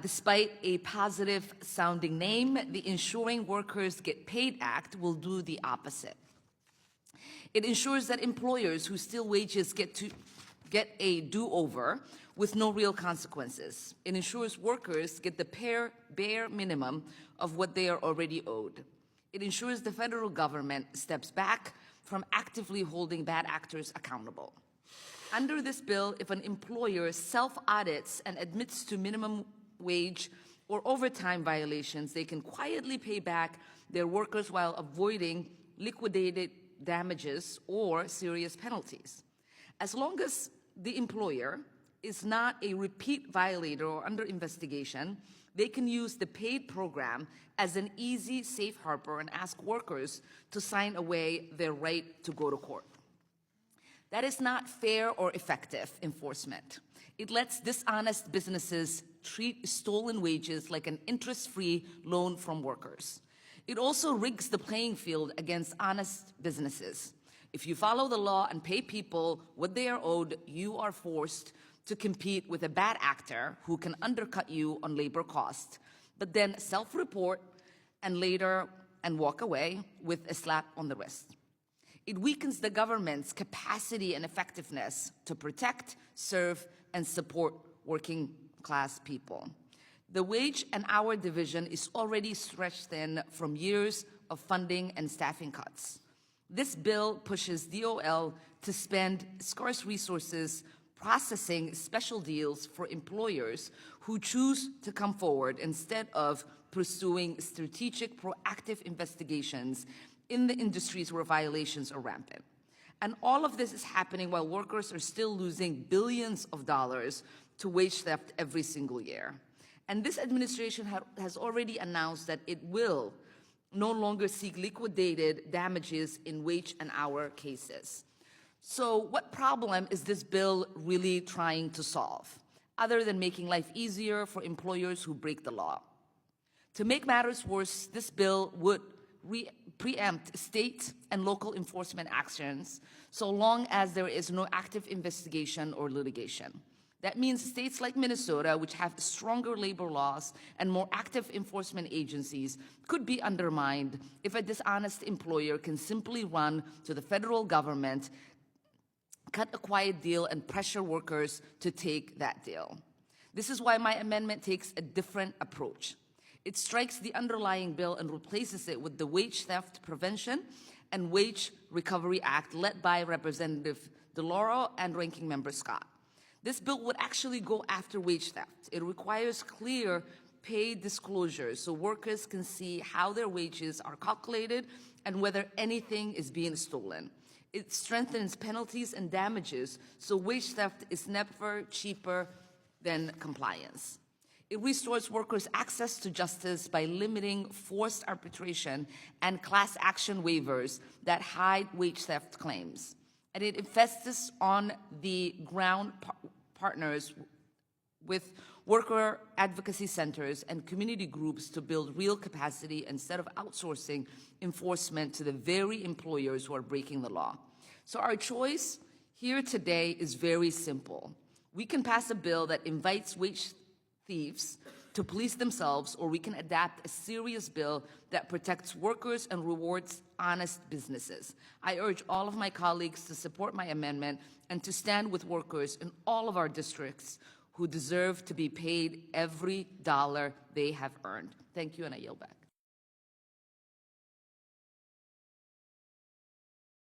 Despite a positive-sounding name, the Ensuring Workers Get Paid Act will do the opposite. It ensures that employers who steal wages get a do-over with no real consequences. It ensures workers get the bare minimum of what they are already owed. It ensures the federal government steps back from actively holding bad actors accountable. Under this bill, if an employer self-audits and admits to minimum wage or overtime violations, they can quietly pay back their workers while avoiding liquidated damages or serious penalties. As long as the employer is not a repeat violator or under investigation, they can use the paid program as an easy safe harbor and ask workers to sign away their right to go to court. That is not fair or effective enforcement. It lets dishonest businesses treat stolen wages like an interest-free loan from workers. It also rigs the playing field against honest businesses. If you follow the law and pay people what they are owed, you are forced to compete with a bad actor who can undercut you on labor costs, but then self-report and walk away with a slap on the wrist. It weakens the government's capacity and effectiveness to protect, serve, and support working class people. The wage and hour division is already stretched thin from years of funding and staffing cuts. This bill pushes DOL to spend scarce resources processing special deals for employers who choose to come forward instead of pursuing strategic, proactive investigations in the industries where violations are rampant. And all of this is happening while workers are still losing billions of dollars to wage theft every single year. And this administration has already announced that it will no longer seek liquidated damages in wage and hour cases. So what problem is this bill really trying to solve, other than making life easier for employers who break the law? To make matters worse, this bill would preempt state and local enforcement actions so long as there is no active investigation or litigation. That means states like Minnesota, which have stronger labor laws and more active enforcement agencies, could be undermined if a dishonest employer can simply run to the federal government, cut a quiet deal, and pressure workers to take that deal. This is why my amendment takes a different approach. It strikes the underlying bill and replaces it with the Wage Theft Prevention and Wage Recovery Act led by Representative DeLauro and Ranking Member Scott. This bill would actually go after wage theft. It requires clear pay disclosures so workers can see how their wages are calculated and whether anything is being stolen. It strengthens penalties and damages so wage theft is never cheaper than compliance. It restores workers' access to justice by limiting forced arbitration and class action waivers that hide wage theft claims. And it invests on the ground partners with worker advocacy centers and community groups to build real capacity instead of outsourcing enforcement to the very employers who are breaking the law. So our choice here today is very simple. We can pass a bill that invites wage thieves to police themselves, or we can adapt a serious bill that protects workers and rewards honest businesses. I urge all of my colleagues to support my amendment and to stand with workers in all of our districts who deserve to be paid every dollar they have earned. Thank you, and I yield back.